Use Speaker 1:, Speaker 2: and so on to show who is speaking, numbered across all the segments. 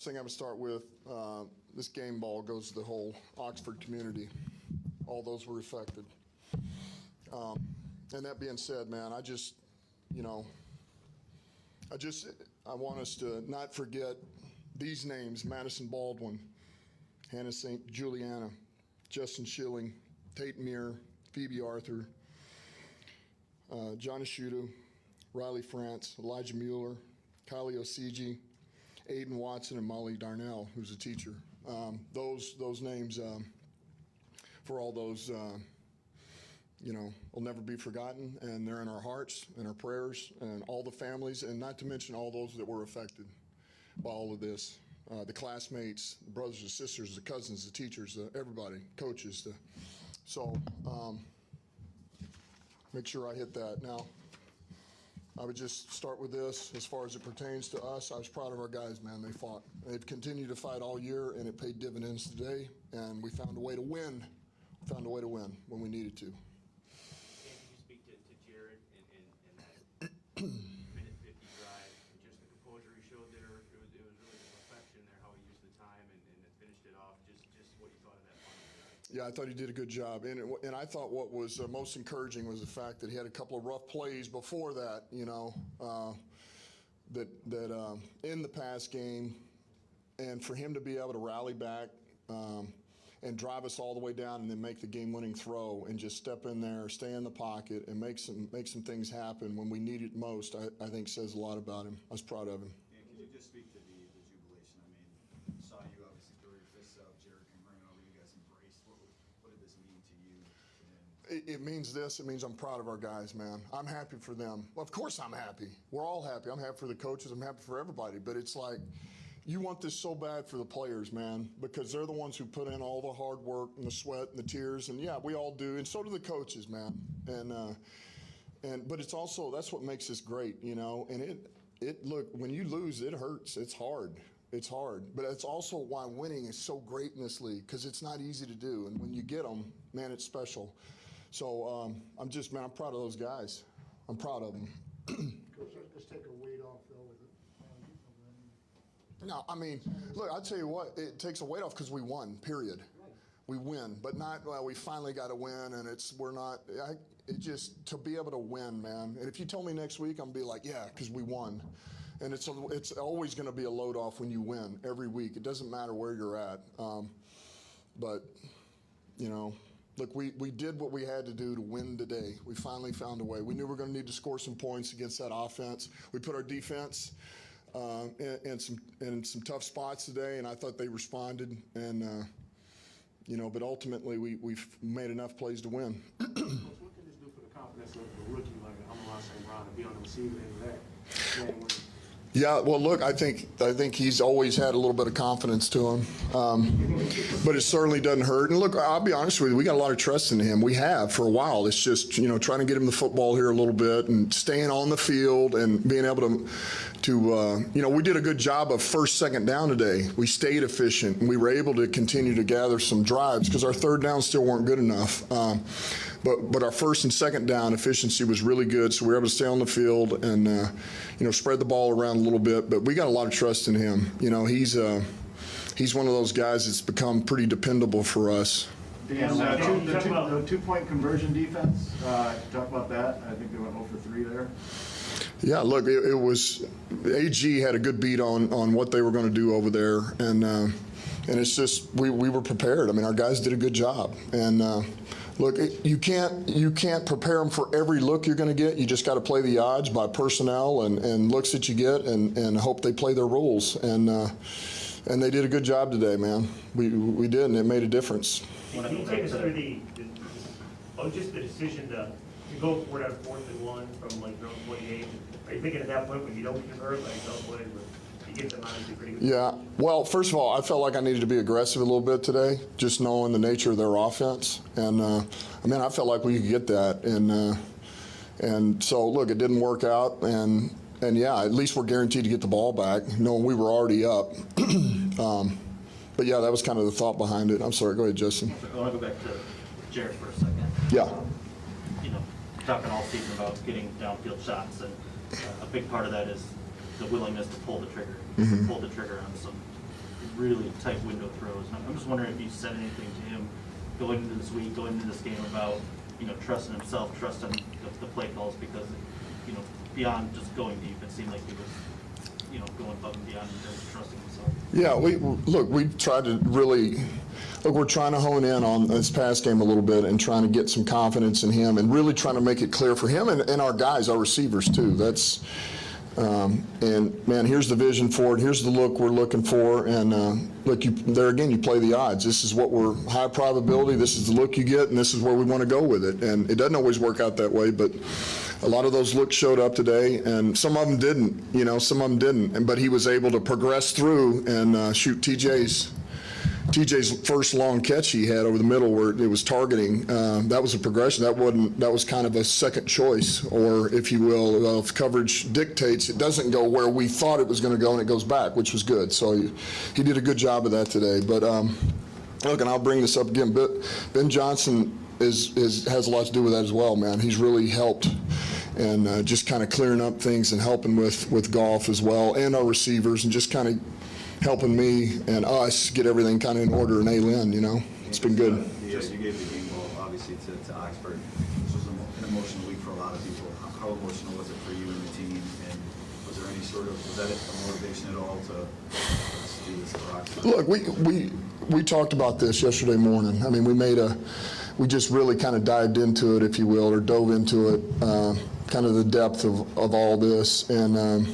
Speaker 1: Thing I'm going to start with, this game ball goes to the whole Oxford community. All those were affected. And that being said, man, I want us to not forget these names: Madison Baldwin, Hannah St. Juliana, Justin Schilling, Tate Meir, Phoebe Arthur, John Ashuto, Riley France, Elijah Mueller, Kylie Osigi, Aiden Watson, and Molly Darnell, who's a teacher. Those names, for all those, will never be forgotten, and they're in our hearts and our prayers, and all the families, and not to mention all those that were affected by all of this. The classmates, the brothers and sisters, the cousins, the teachers, everybody, coaches. So make sure I hit that. Now, I would just start with this. As far as it pertains to us, I was proud of our guys, man. They fought. They've continued to fight all year, and it paid dividends today, and we found a way to win. Found a way to win when we needed to.
Speaker 2: Can you speak to Jared and that minute 50 drive and just the composure he showed there? It was really perfection there, how he used the time and finished it off. Just what you thought of that final drive.
Speaker 1: Yeah, I thought he did a good job. And I thought what was most encouraging was the fact that he had a couple of rough plays before that, that in the pass game, and for him to be able to rally back and drive us all the way down and then make the game-winning throw and just step in there, stay in the pocket, and make some things happen when we need it most, I think says a lot about him. I was proud of him.
Speaker 3: Yeah, can you just speak to the jubilation? I mean, saw you obviously throw your fists up, Jared came running over, you guys embraced. What did this mean to you?
Speaker 1: It means this. It means I'm proud of our guys, man. I'm happy for them. Well, of course I'm happy. We're all happy. I'm happy for the coaches. I'm happy for everybody. But it's like, you want this so bad for the players, man, because they're the ones who put in all the hard work and the sweat and the tears. And yeah, we all do. And so do the coaches, man. But it's also, that's what makes this great, and look, when you lose, it hurts. It's hard. It's hard. But it's also why winning is so great in this league, because it's not easy to do. And when you get them, man, it's special. So I'm proud of those guys. I'm proud of them.
Speaker 4: Coach, let's take a weight off, though, with it.
Speaker 1: No, I mean, look, I'll tell you what, it takes a weight off because we won, period. We win, but not, well, we finally got to win, and to be able to win, man. And if you told me next week, I'm going to be like, yeah, because we won. And it's always going to be a load off when you win every week. It doesn't matter where you're at. But, look, we did what we had to do to win today. We finally found a way. We knew we were going to need to score some points against that offense. We put our defense in some tough spots today, and I thought they responded. And but ultimately we've made enough plays to win.
Speaker 4: Coach, what can this do for the confidence of the rookie like Amon St. Brown to be on the receiving end of that?
Speaker 1: Yeah, well, look, I think he's always had a little bit of confidence to him, but it certainly doesn't hurt. And look, I'll be honest with you, we got a lot of trust in him. We have for a while. It's just trying to get him the football here a little bit and staying on the field and being able to we did a good job of first, second down today. We stayed efficient, and we were able to continue to gather some drives because our third downs still weren't good enough. But our first and second down efficiency was really good, so we were able to stay on the field and spread the ball around a little bit. But we got a lot of trust in him. He's one of those guys that's become pretty dependable for us.
Speaker 3: Dan, the two-point conversion defense, talk about that. I think they went 0 for 3 there.
Speaker 1: Yeah, look, it was AG had a good beat on what they were going to do over there, and it's just we were prepared. I mean, our guys did a good job, and look, you can't prepare them for every look you're going to get. You just got to play the odds by personnel and looks that you get, and hope they play their roles. And they did a good job today, man. We did, and it made a difference.
Speaker 5: Can you take us through just the decision to go for it on 4th and 1 from like around 28? Are you thinking at that point when you don't convert, like, oh boy, you get them honestly pretty good?
Speaker 1: Yeah. Well, first of all, I felt like I needed to be aggressive a little bit today, just knowing the nature of their offense. And I felt like we could get that. And so look, it didn't work out. And yeah, at least we're guaranteed to get the ball back, knowing we were already up. But yeah, that was kind of the thought behind it. I'm sorry. Go ahead, Justin.
Speaker 6: I want to go back to Jared for a second.
Speaker 1: Yeah.
Speaker 6: Talking all season about getting downfield shots, and a big part of that is the willingness to pull the trigger, pull the trigger on some really tight window throws. And I'm just wondering if you said anything to him going into this week, going into this game about, trusting himself, trusting the play calls, because, beyond just going deep, it seemed like he was, going above and beyond in terms of trusting himself.
Speaker 1: Yeah, we tried to really, we're trying to hone in on this pass game a little bit and trying to get some confidence in him and really trying to make it clear for him and our guys, our receivers too. That's, and man, here's the vision for it. Here's the look we're looking for. And look, there again, you play the odds. This is what we're high probability. This is the look you get, and this is where we want to go with it. And it doesn't always work out that way, but a lot of those looks showed up today, and some of them didn't. Some of them didn't. But he was able to progress through and shoot TJ's first long catch he had over the middle where it was targeting. That was a progression. That was kind of a second choice, or if you will, if coverage dictates, it doesn't go where we thought it was going to go and it goes back, which was good. So he did a good job of that today. But look, and I'll bring this up again. Ben Johnson has a lot to do with that as well, man. He's really helped and just kind of clearing up things and helping with golf as well, and our receivers, and just kind of helping me and us get everything kind of in order in A-Lin, It's been good.
Speaker 3: You gave the game ball, obviously, to Oxford. This was an emotional week for a lot of people. How emotional was it for you and the team? And was there any was that a motivation at all to do this for Oxford?
Speaker 1: Look, we talked about this yesterday morning. I mean, we just really kind of dived into it, if you will, or dove into it, kind of the depth of all this, and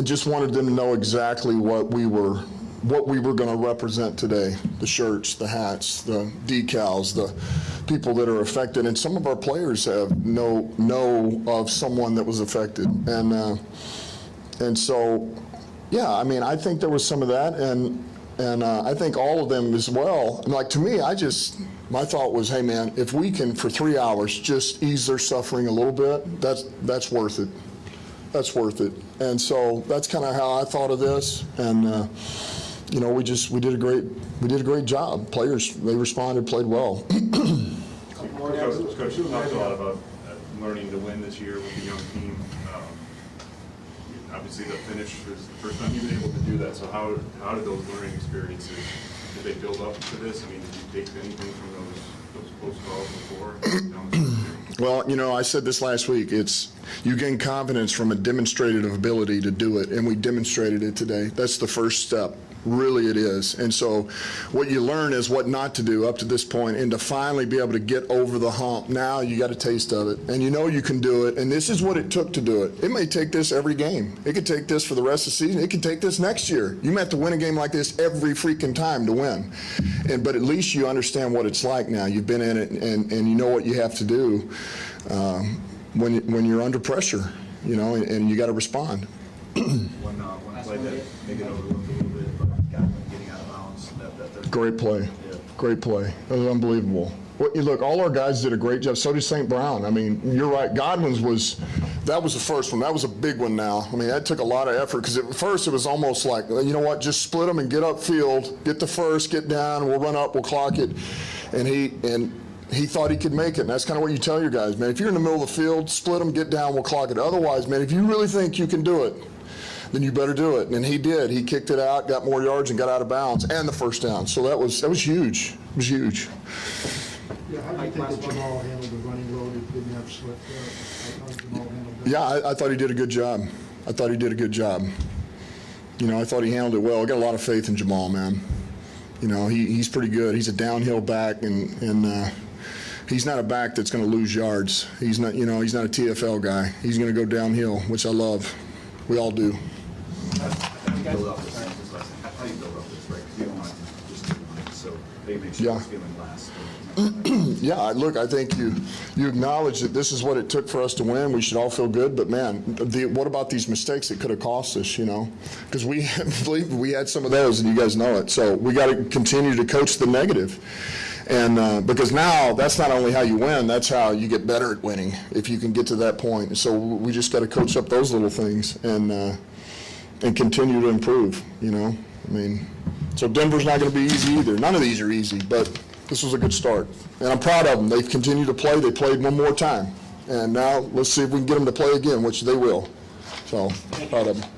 Speaker 1: just wanted them to know exactly what we were going to represent today: the shirts, the hats, the decals, the people that are affected, and some of our players have know of someone that was affected, and so, yeah, I mean, I think there was some of that, and I think all of them as well. And like, to me, my thought was, hey man, if we can for 3 hours just ease their suffering a little bit, that's worth it. That's worth it. And so that's kind of how I thought of this. And we did a great job. Players, they responded, played well.
Speaker 7: Coach, you talked a lot about learning to win this year with the young team. Obviously, the finish was the first time you've been able to do that. So how did those learning experiences, did they build up to this? I mean, did you take anything from those close calls before?
Speaker 1: Well, I said this last week. You gain confidence from a demonstrated ability to do it, and we demonstrated it today. That's the first step. Really, it is. And so what you learn is what not to do up to this point, and to finally be able to get over the hump. Now you got a taste of it, and you can do it, and this is what it took to do it. It may take this every game. It could take this for the rest of the season. It could take this next year. You may have to win a game like this every freaking time to win. But at least you understand what it's like now. You've been in it, and you know what you have to do when you're under pressure, and you got to respond.
Speaker 3: One play that maybe overlooked a little bit, but getting out of bounds.
Speaker 1: Great play.
Speaker 3: Yeah.
Speaker 1: Great play. That was unbelievable. Well, look, all our guys did a great job. So did St. Brown. I mean, you're right. Godwin's that was the first one. That was a big one now. I mean, that took a lot of effort, because at first it was almost like, you know what, just split them and get upfield, get the first, get down, we'll run up, we'll clock it. And he thought he could make it, and that's kind of what you tell your guys, man. If you're in the middle of the field, split them, get down, we'll clock it. Otherwise, man, if you really think you can do it, then you better do it. And he did. He kicked it out, got more yards, and got out of bounds, and the first down. So that was huge. It was huge.
Speaker 8: Yeah, how do you think that Jamal handled the running load? He didn't have slip there. How did Jamal handle that?
Speaker 1: Yeah, I thought he did a good job. I thought he handled it well. I got a lot of faith in Jamal, man. He's pretty good. He's a downhill back, and he's not a back that's going to lose yards. He's not a TFL guy. He's going to go downhill, which I love. We all do.
Speaker 3: How do you build up this, right? Because you don't want to just do it. So they make sure
Speaker 1: Yeah.
Speaker 3: it's feeling last.
Speaker 1: Yeah, look, I think you acknowledge that this is what it took for us to win. We should all feel good, but man, what about these mistakes that could have cost us, Because we had some of those, and you guys know it. So we got to continue to coach the negative. And because now that's not only how you win, that's how you get better at winning, if you can get to that point. So we just got to coach up those little things and continue to improve, I mean, so Denver's not going to be easy either. None of these are easy, but this was a good start. And I'm proud of them. They've continued to play. They played one more time. And now let's see if we can get them to play again, which they will. So proud of them.